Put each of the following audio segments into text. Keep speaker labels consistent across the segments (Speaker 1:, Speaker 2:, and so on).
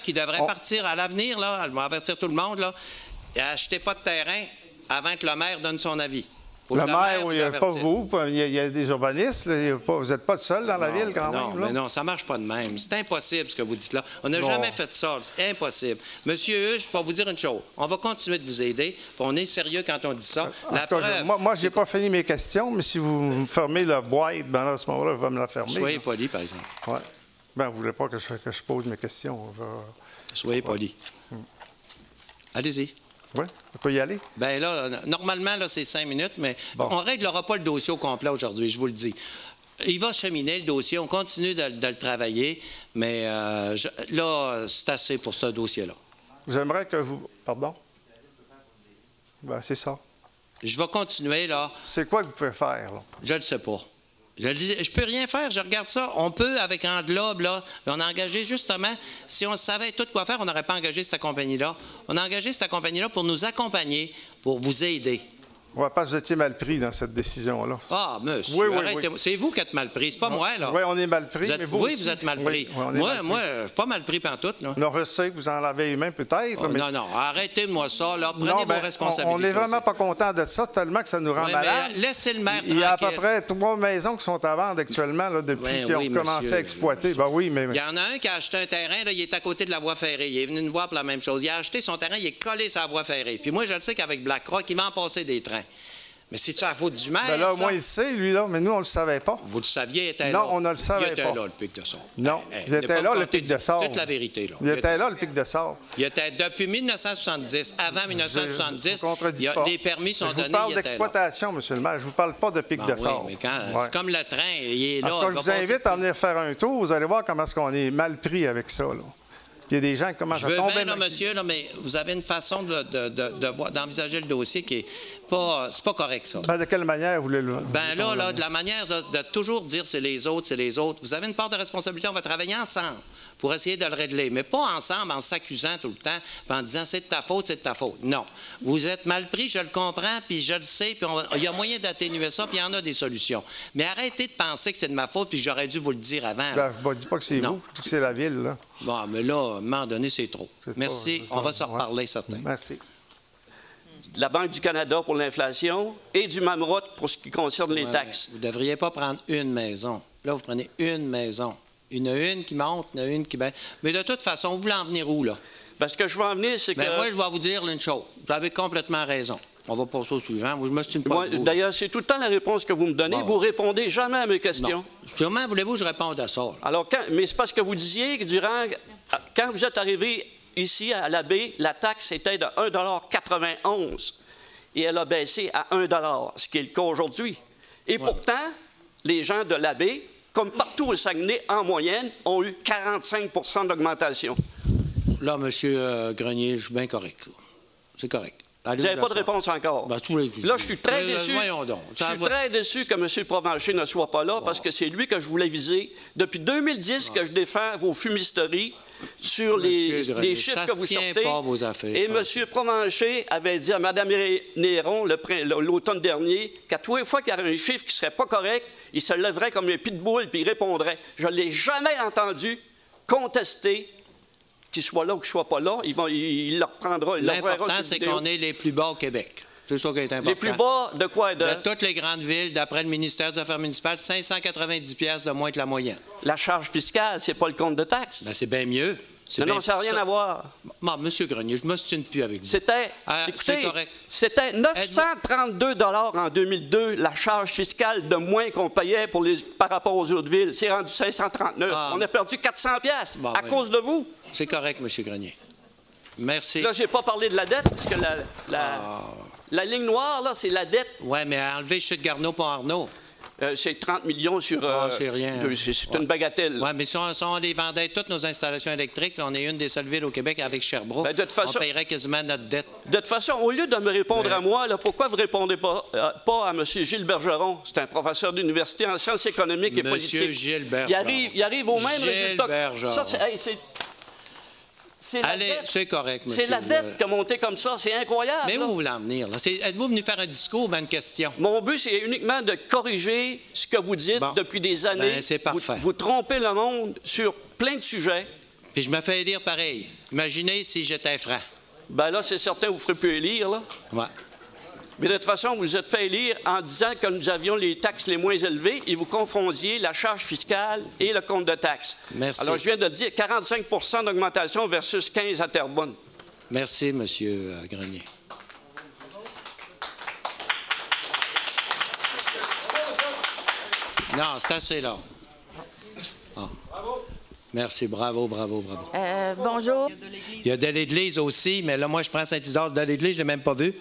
Speaker 1: qui devrait partir à l'avenir, là, elle va avertir tout le monde, là, achetez pas de terrain avant que le maire donne son avis.
Speaker 2: Le maire, il n'y a pas vous, il y a des urbanistes, là, vous n'êtes pas seul dans la ville quand même.
Speaker 1: Mais non, ça ne marche pas de même. C'est impossible ce que vous dites là. On n'a jamais fait ça, c'est impossible. Monsieur Huche, je vais vous dire une chose. On va continuer de vous aider, on est sérieux quand on dit ça.
Speaker 2: Moi, je n'ai pas fini mes questions, mais si vous me fermez la boîte, ben là, à ce moment-là, vous allez me la fermer.
Speaker 1: Soyez poli, par exemple.
Speaker 2: Oui. Ben, vous ne voulez pas que je pose mes questions.
Speaker 1: Soyez poli. Allez-y.
Speaker 2: Oui, on peut y aller?
Speaker 1: Bien là, normalement, là, c'est 5 minutes, mais on ne réglera pas le dossier au complet aujourd'hui, je vous le dis. Il va cheminer, le dossier, on continue de le travailler, mais là, c'est assez pour ce dossier-là.
Speaker 2: J'aimerais que vous... Pardon? Ben, c'est ça.
Speaker 1: Je vais continuer, là.
Speaker 2: C'est quoi que vous pouvez faire, là?
Speaker 1: Je ne le sais pas. Je ne peux rien faire, je regarde ça. On peut, avec Englobe, là, on a engagé justement, si on savait tout quoi faire, on n'aurait pas engagé cette compagnie-là. On a engagé cette compagnie-là pour nous accompagner, pour vous aider.
Speaker 2: Oui, parce que vous étiez mal pris dans cette décision-là.
Speaker 1: Ah, monsieur, arrêtez-moi. C'est vous qui êtes mal pris, c'est pas moi, là.
Speaker 2: Oui, on est mal pris, mais vous
Speaker 1: oui,
Speaker 2: aussi.
Speaker 1: Vous êtes mal pris.
Speaker 2: Oui,
Speaker 1: moi, je suis pas mal pris pantoute, là.
Speaker 2: Non, je sais que vous en avez humain, peut-être. Mais...
Speaker 1: Non, arrêtez-moi ça, là. Prenez vos responsabilités.
Speaker 2: On n'est vraiment pas content de ça, tellement que ça nous rend malade.
Speaker 1: Laissez le maire tranquille.
Speaker 2: Il y a à peu près 3 maisons qui sont à vendre actuellement, là, depuis qu'ils ont commencé à exploiter. Ben oui, mais...
Speaker 1: Il y en a un qui a acheté un terrain, là, il est à côté de la voie ferrée. Il est venu nous voir pour la même chose. Il a acheté son terrain, il est collé sur la voie ferrée. Puis moi, je le sais qu'avec BlackRock, il va en passer des trains. Mais c'est-tu à la faute du maire?
Speaker 2: Ben là, moi, il sait, lui, là, mais nous, on ne le savait pas.
Speaker 1: Vous le saviez, il était là.
Speaker 2: Non, on ne le savait pas.
Speaker 1: Il était là, le pic de sort.
Speaker 2: Non, il était là, le pic de sort.
Speaker 1: C'est la vérité, là.
Speaker 2: Il était là, le pic de sort.
Speaker 1: Il était depuis 1970. Avant 1970, les permis sont donnés.
Speaker 2: Je vous parle d'exploitation, M. le maire. Je ne vous parle pas de pic de sort.
Speaker 1: Oui, mais c'est comme le train, il est là.
Speaker 2: Quand je vous invite à venir faire un tour, vous allez voir comment est-ce qu'on est mal pris avec ça, là. Il y a des gens qui commencent à tomber.
Speaker 1: Je veux bien, là, monsieur, là, mais vous avez une façon d'envisager le dossier qui est pas... C'est pas correct, ça.
Speaker 2: Ben, de quelle manière voulez-vous?
Speaker 1: Ben là, de la manière de toujours dire c'est les autres, c'est les autres. Vous avez une part de responsabilité, on va travailler ensemble pour essayer de le régler. Mais pas ensemble en s'accusant tout le temps, puis en disant c'est de ta faute, c'est de ta faute. Non. Vous êtes mal pris, je le comprends, puis je le sais, puis il y a moyen d'atténuer ça, puis il y en a des solutions. Mais arrêtez de penser que c'est de ma faute, puis j'aurais dû vous le dire avant.
Speaker 2: Ben, je ne dis pas que c'est vous, je dis que c'est la ville, là.
Speaker 1: Bon, mais là, à un moment donné, c'est trop. Merci. On va se reparler, certains.
Speaker 2: Merci.
Speaker 3: La Banque du Canada pour l'inflation et du Mamrot pour ce qui concerne les taxes.
Speaker 1: Vous ne devriez pas prendre une maison. Là, vous prenez une maison. Il y en a une qui monte, il y en a une qui baisse. Mais de toute façon, vous voulez en venir où, là?
Speaker 3: Parce que je veux en venir, c'est que...
Speaker 1: Moi, je vais vous dire une chose. Vous avez complètement raison. On va passer au suivant. Moi, je me suis pas...
Speaker 3: D'ailleurs, c'est tout le temps la réponse que vous me donnez. Vous répondez jamais à mes questions.
Speaker 1: Non. Comment voulez-vous que je réponde à ça? Là?
Speaker 3: Alors, mais c'est parce que vous disiez que quand vous êtes arrivé ici à la baie, la taxe était de 1,91 $ et elle a baissé à 1 $, ce qui est le cas aujourd'hui. Et pourtant, les gens de la baie, comme partout au Saguenay, en moyenne, ont eu 45 % d'augmentation.
Speaker 1: Là, M. Grenier, je suis bien correct. C'est correct.
Speaker 3: Vous n'avez pas de réponse encore.
Speaker 1: Ben,
Speaker 3: là, je suis très déçu. Je suis très déçu que M. Provencher ne soit pas là parce que c'est lui que je voulais viser. Depuis 2010 que je défends vos fumisteries sur les chiffres que vous sortez.
Speaker 1: Pas vos affaires,
Speaker 3: et M. Provencher avait dit à Mme Néron l'automne dernier qu'à tous les fois qu'il y avait un chiffre qui ne serait pas correct, il se lèverait comme un pitbull puis il répondrait. Je ne l'ai jamais entendu contester. Qu'il soit là ou qu'il ne soit pas là, il le reprendra.
Speaker 1: L'important, c'est qu'on est les plus bas au Québec. C'est ça qui est important.
Speaker 3: Les plus bas de quoi?
Speaker 1: De toutes les grandes villes, d'après le ministère des Affaires municipales, 590 $ de moins que la moyenne.
Speaker 3: La charge fiscale, c'est pas le compte de taxes.
Speaker 1: Ben, c'est bien mieux.
Speaker 3: Non, ça n'a rien à voir.
Speaker 1: Bon, M. Grenier, je ne m'ostine plus avec vous.
Speaker 3: C'était 932 $ en 2002, la charge fiscale de moins qu'on payait par rapport aux autres villes. C'est rendu 539. On a perdu 400 $ à cause de vous.
Speaker 1: C'est correct, M. Grenier. Merci.
Speaker 3: Là, je n'ai pas parlé de la dette, parce que la ligne noire, là, c'est la dette.
Speaker 1: Oui, mais enlever Chute Garneau pour Arnaud.
Speaker 3: C'est 30 millions sur...
Speaker 1: c'est rien.
Speaker 3: C'est une bagatelle.
Speaker 1: Oui, mais si on les vendait toutes nos installations électriques, on est une des seules villes au Québec avec Sherbrooke,
Speaker 3: de toute façon,
Speaker 1: on paierait quasiment notre dette.
Speaker 3: De toute façon, au lieu de me répondre à moi, là, pourquoi vous ne répondez pas à M. Gilles Bergeron? C'est un professeur d'université en sciences économiques et politiques.
Speaker 1: M. Gilles Bergeron.
Speaker 3: Il arrive au même résultat.
Speaker 1: Bergeron. Allez, c'est correct, monsieur.
Speaker 3: C'est la dette qui a monté comme ça, c'est incroyable.
Speaker 1: Mais où vous voulez en venir? Êtes-vous venu faire un discours ou une question?
Speaker 3: Mon but, c'est uniquement de corriger ce que vous dites depuis des années.
Speaker 1: Ben, c'est parfait.
Speaker 3: Vous trompez le monde sur plein de sujets.
Speaker 1: Puis je me fais élire pareil. Imaginez si j'étais franc.
Speaker 3: Ben là, c'est certain, vous ne ferez plus élire, là.
Speaker 1: Ouais.
Speaker 3: Mais de toute façon, vous êtes fait élire en disant que nous avions les taxes les moins élevées et vous confondiez la charge fiscale et le compte de taxes.
Speaker 1: Merci.
Speaker 3: Alors, je viens de dire 45 d'augmentation versus 15 à Terrebonne.
Speaker 1: Merci, M. Grenier. Non, c'est assez là. Ah. Merci, bravo.
Speaker 4: Bonjour.
Speaker 1: Il y a de l'Église aussi, mais là, moi, je prends Saint-Isidore de l'Église, je ne l'ai même pas vu.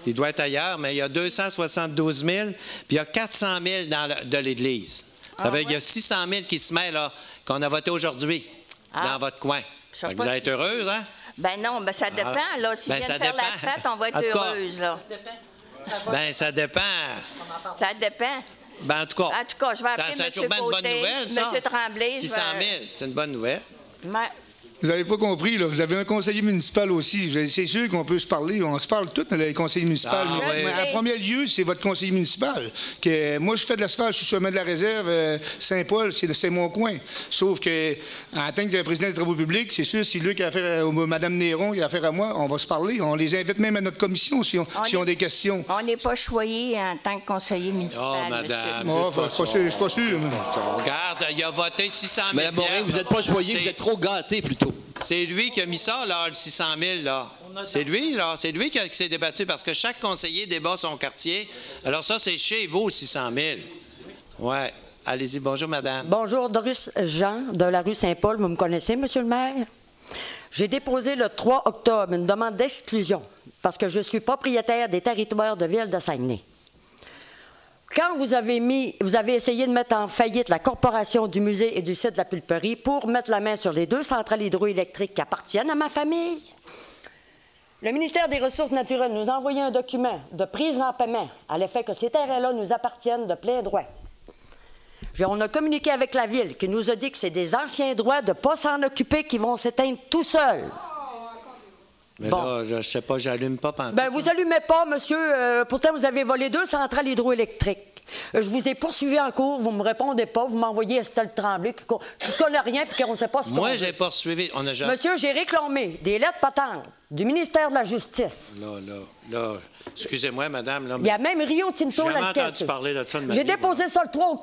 Speaker 1: Il doit être ailleurs, mais il y a 272 000, puis il y a 400 000 de l'Église. Ça veut dire qu'il y a 600 000 qui se met, là, qu'on a voté aujourd'hui, dans votre coin. Fait que vous allez être heureuse, hein?
Speaker 4: Ben non, ben ça dépend. Là, si
Speaker 1: Ben,
Speaker 4: vient
Speaker 1: ça
Speaker 4: de faire
Speaker 1: dépend.
Speaker 4: l'asphalte, on va être
Speaker 1: En tout cas,
Speaker 4: heureuse, là.
Speaker 1: Ben, ça dépend.
Speaker 4: Ça dépend.
Speaker 1: Ben, en tout cas.
Speaker 4: En tout cas, je vais appeler
Speaker 1: c'est
Speaker 4: M.
Speaker 1: sûrement une bonne
Speaker 4: Côté,
Speaker 1: nouvelle, ça.
Speaker 4: M. Tremblay.
Speaker 1: 600 000, c'est une bonne nouvelle.
Speaker 5: Vous n'avez pas compris, là. Vous avez un conseiller municipal aussi. C'est sûr qu'on peut se parler. On se parle tous, les conseillers municipaux.
Speaker 1: Ah,
Speaker 5: En premier lieu, c'est votre conseiller municipal. Moi, je fais de l'asphalte, je suis sur le chemin de la réserve. Saint-Paul, c'est mon coin. Sauf que, en tant que président des travaux publics, c'est sûr, si lui qui a affaire à Mme Néron, qui a affaire à moi, on va se parler. On les invite même à notre commission si on a des questions.
Speaker 4: On n'est pas choyé en tant que conseiller municipal,
Speaker 1: Oh, madame.
Speaker 4: monsieur.
Speaker 5: Je ne suis pas sûr.
Speaker 1: Regarde, il a voté 600 000.
Speaker 6: Madame Morin, vous n'êtes pas choyé, vous êtes trop gâté plutôt.
Speaker 1: C'est lui qui a mis ça, là, le 600 000, là. C'est lui, là. C'est lui qui s'est débattu parce que chaque conseiller débat son quartier. Alors ça, c'est chez vous, le 600 000. Ouais. Allez-y. Bonjour, madame.
Speaker 7: Bonjour, Doris Jean, de la rue Saint-Paul. Vous me connaissez, monsieur le maire? J'ai déposé le 3 octobre une demande d'exclusion parce que je suis propriétaire des territoires de Ville de Saguenay. Quand vous avez essayé de mettre en faillite la Corporation du musée et du site de la pulperie pour mettre la main sur les 2 centrales hydroélectriques qui appartiennent à ma famille, le ministère des Ressources naturelles nous a envoyé un document de prise en paiement à l'effet que ces terrains-là nous appartiennent de plein droit. On a communiqué avec la Ville qui nous a dit que c'est des anciens droits de ne pas s'en occuper qui vont s'éteindre tout seuls.
Speaker 1: Mais
Speaker 7: bon.
Speaker 1: là, je ne sais pas, j'allume pas pendant.
Speaker 7: Ben, vous allumez pas, monsieur. Pourtant, vous avez volé 2 centrales hydroélectriques. Je vous ai poursuivi en cours, vous ne me répondez pas, vous m'envoyez Estelle Tremblay qui ne connaît rien et qu'on ne sait pas ce qu'on
Speaker 1: Moi,
Speaker 7: veut.
Speaker 1: j'ai poursuivi. On a jamais...
Speaker 7: Monsieur, j'ai réclamé des lettres patentes du ministère de la Justice.
Speaker 1: Là, excusez-moi, madame. Là,
Speaker 7: Il y a même Rio Tinto
Speaker 1: j'ai jamais
Speaker 7: là-dedans.
Speaker 1: entendu parler de ça de ma
Speaker 7: J'ai
Speaker 1: vie,
Speaker 7: déposé ça le 3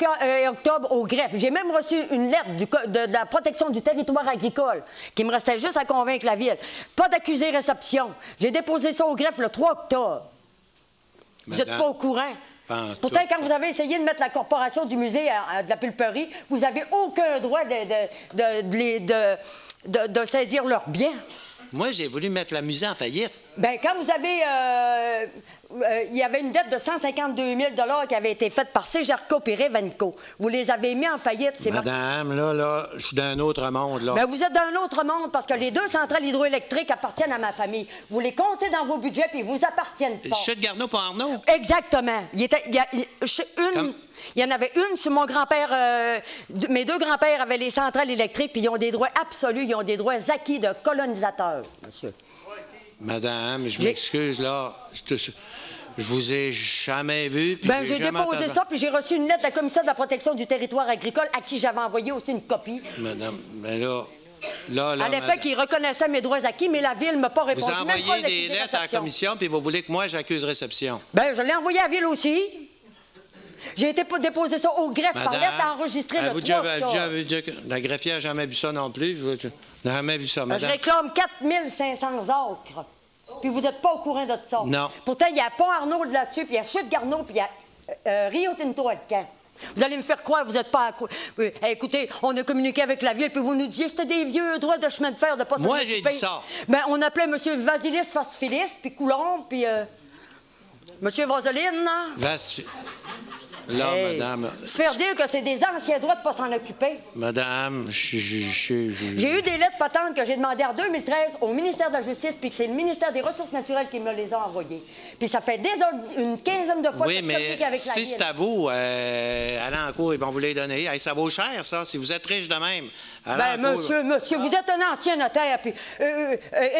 Speaker 7: octobre au greffe. J'ai même reçu une lettre de la protection du territoire agricole qui me restait juste à convaincre la Ville. Pas d'accusé-réception. J'ai déposé ça au greffe le 3 octobre. Vous n'êtes pas au courant. Pourtant, quand vous avez essayé de mettre la Corporation du musée de la pulperie, vous n'avez aucun droit de saisir leurs biens.
Speaker 1: Moi, j'ai voulu mettre la musée en faillite.
Speaker 7: Bien, quand vous avez... il y avait une dette de 152 000 $ qui avait été faite par Segerco et Revenco. Vous les avez mis en faillite.
Speaker 1: Madame, là, je suis dans un autre monde, là.
Speaker 7: Bien, vous êtes dans un autre monde parce que les 2 centrales hydroélectriques appartiennent à ma famille. Vous les comptez dans vos budgets puis ils vous appartiennent pas.
Speaker 1: Chute Garneau pour Arnaud?
Speaker 7: Exactement. Il y en avait une sur mon grand-père. Mes 2 grands-pères avaient les centrales électriques puis ils ont des droits absolus, ils ont des droits acquis de colonisateurs, monsieur.
Speaker 1: Madame, je m'excuse, là. Je vous ai jamais vu.
Speaker 7: Bien, j'ai déposé ça, puis j'ai reçu une lettre de la Commission de la protection du territoire agricole à qui j'avais envoyé aussi une copie.
Speaker 1: Madame, mais là,
Speaker 7: à l'effet qu'ils reconnaissaient mes droits acquis, mais la Ville ne m'a pas répondu.
Speaker 1: Vous envoyez des lettres à la Commission, puis vous voulez que moi, j'accuse réception.
Speaker 7: Bien, je l'ai envoyé à la Ville aussi. J'ai été déposer ça au greffe par lettre enregistrée le 3 octobre.
Speaker 1: La greffière n'a jamais vu ça non plus. Je n'ai jamais vu ça, madame.
Speaker 7: Je réclame 4 500 acres. Puis vous n'êtes pas au courant de ça.
Speaker 1: Non.
Speaker 7: Pourtant, il y a Pont-Arnaud là-dessus, puis il y a Chute-Garneau, puis il y a Rio Tinto à Camp. Vous allez me faire croire que vous n'êtes pas à... écoutez, on a communiqué avec la Ville, puis vous nous disiez que c'était des vieux droits de chemin de fer de pas
Speaker 1: Moi, j'ai dit ça.
Speaker 7: Bien, on appelait M. Vasilis Fasfilis, puis Coulombe, puis M. Vaseline.
Speaker 1: Là, madame...
Speaker 7: Se faire dire que c'est des anciens droits de ne pas s'en occuper.
Speaker 1: Madame,
Speaker 7: J'ai eu des lettres patentes que j'ai demandées en 2013 au ministère de la Justice, puis que c'est le ministère des Ressources naturelles qui me les a envoyées. Puis ça fait déjà une quinzaine de fois que je communique avec la Ville.
Speaker 1: Si c'est à vous, allez en cours, ils vont vous les donner. Hey, ça vaut cher, ça, si vous êtes riche de même.
Speaker 7: Ben, monsieur, vous êtes un ancien notaire, puis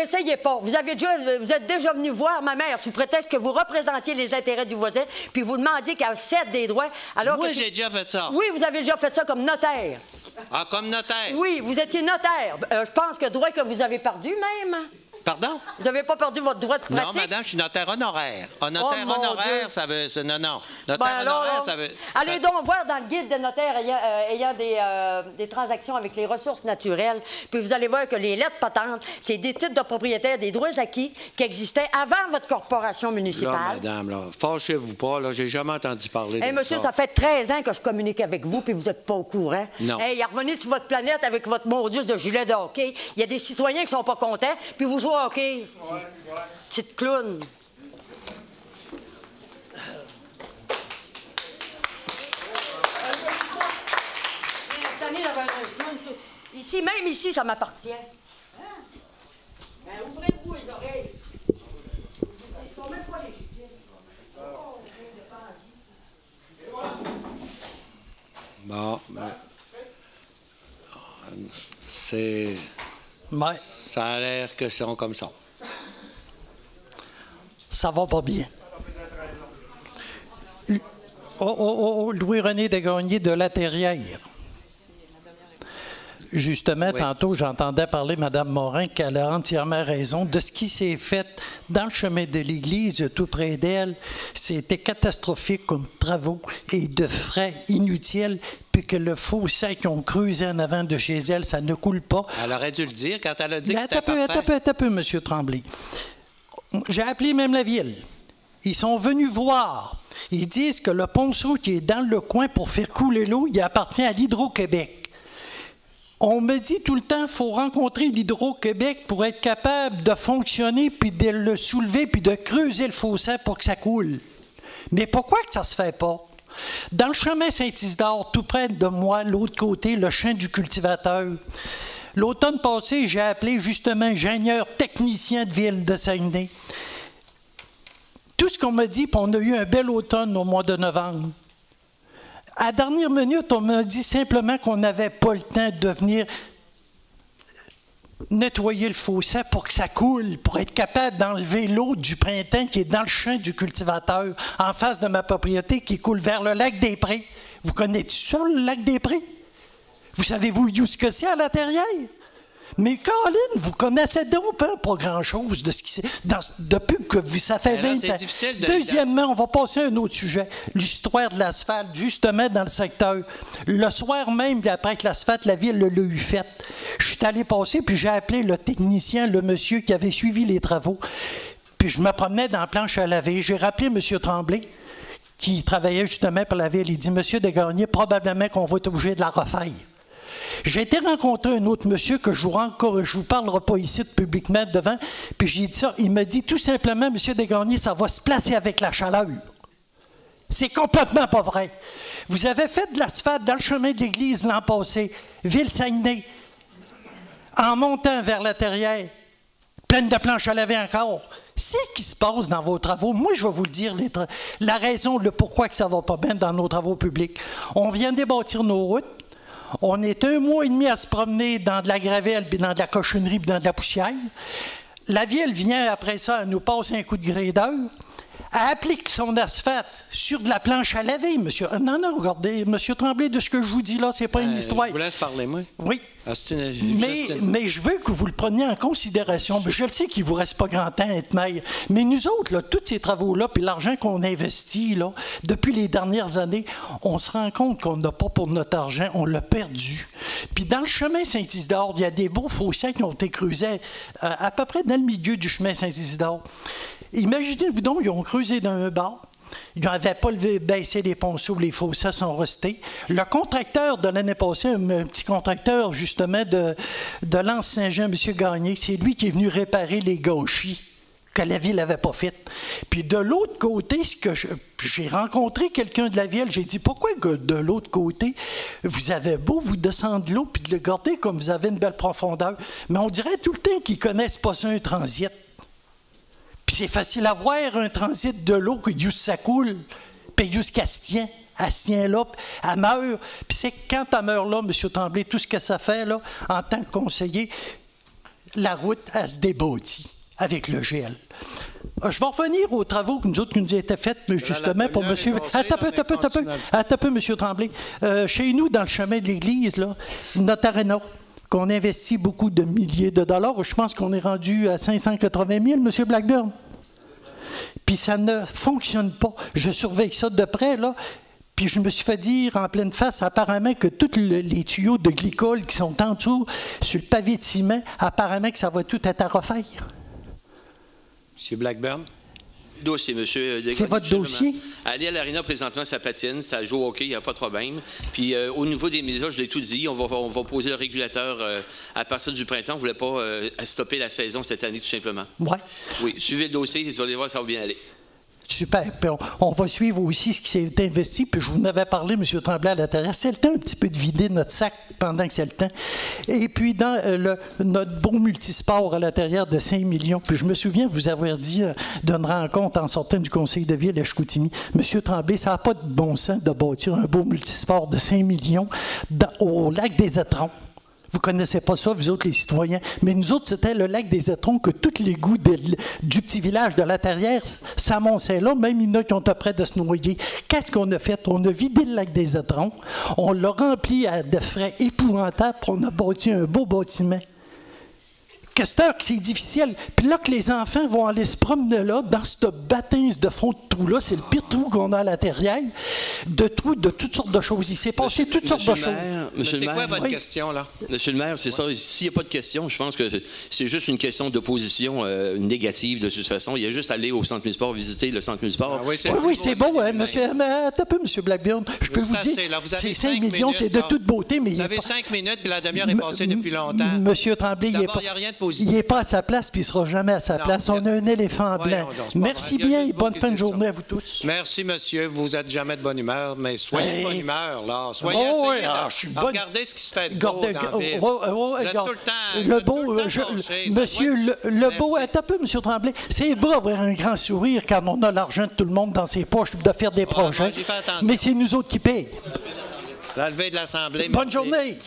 Speaker 7: essayez pas. Vous êtes déjà venu voir ma mère sous prétexte que vous représentiez les intérêts du voisin, puis vous demandiez qu'elle cède des droits. Alors
Speaker 1: moi, j'ai déjà fait ça.
Speaker 7: Oui, vous avez déjà fait ça comme notaire.
Speaker 1: Ah, comme notaire?
Speaker 7: Oui, vous étiez notaire. Je pense que droit que vous avez perdu même.
Speaker 1: Pardon?
Speaker 7: Vous n'avez pas perdu votre droit de pratique?
Speaker 1: Non, madame, je suis notaire honoraire. Notaire
Speaker 7: mon
Speaker 1: honoraire,
Speaker 7: Dieu.
Speaker 1: ça veut... Non, non. Notaire
Speaker 7: Ben alors,
Speaker 1: honoraire, ça veut...
Speaker 7: allez donc voir dans le guide des notaires ayant des transactions avec les ressources naturelles, puis vous allez voir que les lettres patentes, c'est des titres de propriétaire des droits acquis qui existaient avant votre corporation municipale.
Speaker 1: Là, madame, là, fâchez-vous pas, là, j'ai jamais entendu parler de
Speaker 7: Monsieur,
Speaker 1: ça.
Speaker 7: ça fait 13 ans que je communique avec vous, puis vous n'êtes pas au courant.
Speaker 1: Non.
Speaker 7: Il est revenu sur votre planète avec votre modius de gilet de hockey. Il y a des citoyens qui sont pas contents, puis vous jouez au hockey. Petite clown. Ici, même ici, ça m'appartient. Ben, ouvrez-vous les oreilles. Ils sont même pas légitimes.
Speaker 1: Bon, ben... C'est...
Speaker 8: Ouais,
Speaker 1: Ça a l'air que c'est comme ça.
Speaker 8: ça va pas bien. Louis-René Desgagnés de La Terrière. Justement,
Speaker 1: Oui.
Speaker 8: tantôt, j'entendais parler Mme Morin qu'elle a entièrement raison de ce qui s'est fait dans le chemin de l'église, tout près d'elle. C'était catastrophique comme travaux et de frais inutiles, puis que le fossé qu'ils ont creusé en avant de chez elle, ça ne coule pas.
Speaker 1: Elle aurait dû le dire quand elle a dit
Speaker 8: Mais
Speaker 1: que c'était parfait.
Speaker 8: attends un peu, M. Tremblay. J'ai appelé même la ville. Ils sont venus voir. Ils disent que le ponceau qui est dans le coin pour faire couler l'eau, il appartient à l'Hydro-Québec. On me dit tout le temps qu'il faut rencontrer l'Hydro-Québec pour être capable de fonctionner, puis de le soulever, puis de creuser le fossé pour que ça coule. Mais pourquoi que ça se fait pas? Dans le chemin Saint-Isidore, tout près de moi, l'autre côté, le champ du cultivateur, l'automne passé, j'ai appelé justement ingénieur technicien de ville de Saguenay. Tout ce qu'on m'a dit, puis on a eu un bel automne au mois de novembre. À la dernière minute, on m'a dit simplement qu'on n'avait pas le temps de venir nettoyer le fossé pour que ça coule, pour être capable d'enlever l'eau du printemps qui est dans le champ du cultivateur, en face de ma propriété qui coule vers le lac des Prés. Vous connaissez ça, le lac des Prés? Vous savez-vous où ce que c'est à La Terrière? Mais Colin, vous connaissez donc pas grand-chose de ce qui s'est... Depuis que ça fait 20 ans.
Speaker 1: C'est difficile de...
Speaker 8: Deuxièmement, on va passer à un autre sujet. L'histoire de l'asphalte, justement, dans le secteur. Le soir même, après que l'asphalte, la ville l'a eu faite. Je suis allé passer, puis j'ai appelé le technicien, le monsieur qui avait suivi les travaux. Puis je me promenais dans la planche à laver. J'ai rappelé M. Tremblay, qui travaillait justement pour la ville. Il dit, M. Desgagnés, probablement qu'on va être obligé de la refaire. J'ai été rencontrer un autre monsieur que je vous parlerai pas ici publiquement devant, puis j'ai dit ça. Il m'a dit tout simplement, M. Desgagnés, ça va se placer avec la chaleur. C'est complètement pas vrai. Vous avez fait de l'asphalte dans le chemin de l'église l'an passé, Ville-Saguenay, en montant vers La Terrière, pleine de planches à laver encore. C'est ce qui se passe dans vos travaux. Moi, je vais vous le dire, la raison, le pourquoi que ça va pas bien dans nos travaux publics. On vient de débâtir nos routes. On est 1 mois et demi à se promener dans de la gravelle, puis dans de la cochonnerie, puis dans de la poussière. La ville vient après ça, elle nous passe un coup de grader. Elle applique son asphalte sur de la planche à laver, monsieur. Non, regardez, monsieur Tremblay, de ce que je vous dis là, c'est pas une histoire.
Speaker 1: Je vous laisse parler, moi.
Speaker 8: Oui.
Speaker 1: Mais
Speaker 8: Mais je veux que vous le preniez en considération. Je le sais qu'il ne vous reste pas grand temps à être maire. Mais nous autres, là, tous ces travaux-là, puis l'argent qu'on investit là, depuis les dernières années, on se rend compte qu'on n'a pas pour notre argent, on l'a perdu. Puis dans le chemin Saint-Isidore, il y a des beaux fossés qui ont été creusés à peu près dans le milieu du chemin Saint-Isidore. Imaginez-vous donc, ils ont creusé d'un bord. Ils n'avaient pas baissé les ponceaux, les fossés sont restés. Le contracteur de l'année passée, un petit contracteur justement de l'Anse-Saint-Jean, M. Gagné, c'est lui qui est venu réparer les gâchis que la ville n'avait pas fait. Puis de l'autre côté, j'ai rencontré quelqu'un de la ville, j'ai dit, pourquoi que de l'autre côté, vous avez beau vous descendre l'eau puis de le garder comme vous avez une belle profondeur, mais on dirait tout le temps qu'ils ne connaissent pas ça, un transit. Puis c'est facile à voir un transit de l'eau que juste ça coule, puis juste qu'elle se tient. Elle se tient là, elle meurt. Puis c'est quand elle meurt là, M. Tremblay, tout ce que ça fait là, en tant que conseiller, la route, elle se débâtit avec le gel. Je vais revenir aux travaux que nous autres qui nous étaient faits, mais justement, pour monsieur... Attends un peu, monsieur Tremblay. Chez nous, dans le chemin de l'église, là, notre aréna, qu'on investit beaucoup de milliers de dollars, je pense qu'on est rendu à 580 000, monsieur Blackburn. Puis ça ne fonctionne pas. Je surveille ça de près, là. Puis je me suis fait dire en pleine face, apparemment, que tous les tuyaux de glycol qui sont en dessous, sur le pavé de ciment, apparemment que ça va tout être à refaire.
Speaker 1: Monsieur Blackburn?
Speaker 6: Dossier, monsieur.
Speaker 8: C'est votre dossier?
Speaker 6: Aller à l'aréna présentement, ça patine, ça joue au hockey, il n'y a pas de problème. Puis au niveau des médias, je l'ai tout dit, on va poser le régulateur à partir du printemps. On ne voulait pas stopper la saison cette année, tout simplement.
Speaker 8: Ouais.
Speaker 6: Oui, suivez le dossier, vous allez voir, ça va bien aller.
Speaker 8: Super. Puis on va suivre aussi ce qui s'est investi. Puis je vous en avais parlé, M. Tremblay, à l'intérieur. C'est le temps un petit peu de vider notre sac pendant que c'est le temps. Et puis dans notre beau multisport à l'intérieur de 5 millions. Puis je me souviens vous avoir dit d'une rencontre en sortant du conseil de ville à Chicoutimi. M. Tremblay, ça n'a pas de bon sens de bâtir un beau multisport de 5 millions au lac des Étrons. Vous ne connaissez pas ça, vous autres, les citoyens. Mais nous autres, c'était le lac des Étrons que tous les goûts du petit village de la Terrière s'amonçaient là. Même il y en a qui ont été près de se noyer. Qu'est-ce qu'on a fait? On a vidé le lac des Étrons. On l'a rempli à des frais épouvantables. On a bâti un beau bâtiment. Que c'est difficile. Puis là, que les enfants vont aller se promener là, dans ce baptême de fond de trou-là, c'est le pire trou qu'on a à la Terrière, de trous de toutes sortes de choses. Il s'est passé toutes sortes de choses.
Speaker 1: C'est quoi votre question, là?
Speaker 6: Monsieur le maire, c'est ça. S'il n'y a pas de question, je pense que c'est juste une question d'opposition négative de toute façon. Il y a juste à aller au centre municipal, visiter le centre municipal.
Speaker 1: Ah,
Speaker 8: oui, c'est beau, hein, monsieur. Mais attends un peu, monsieur Blackburn. Je peux vous dire, c'est 5 millions, c'est de toute beauté, mais
Speaker 1: vous avez 5 minutes, puis la demi-heure est passée depuis longtemps.
Speaker 8: Monsieur Tremblay, il n'est pas à sa place, puis il ne sera jamais à sa place. On a un éléphant blanc. Merci bien et bonne fin de journée à vous tous.
Speaker 1: Merci, monsieur. Vous n'êtes jamais de bonne humeur, mais soyez de bonne humeur, là. Soyez regardez ce qui se fait de beau dans la ville. Vous êtes tout le temps...
Speaker 8: Le beau, monsieur, le beau, attends un peu, monsieur Tremblay. C'est beau avoir un grand sourire quand on a l'argent de tout le monde dans ses poches de faire des projets. Mais c'est nous autres qui payent.
Speaker 1: La levée de l'Assemblée.
Speaker 8: Bonne journée.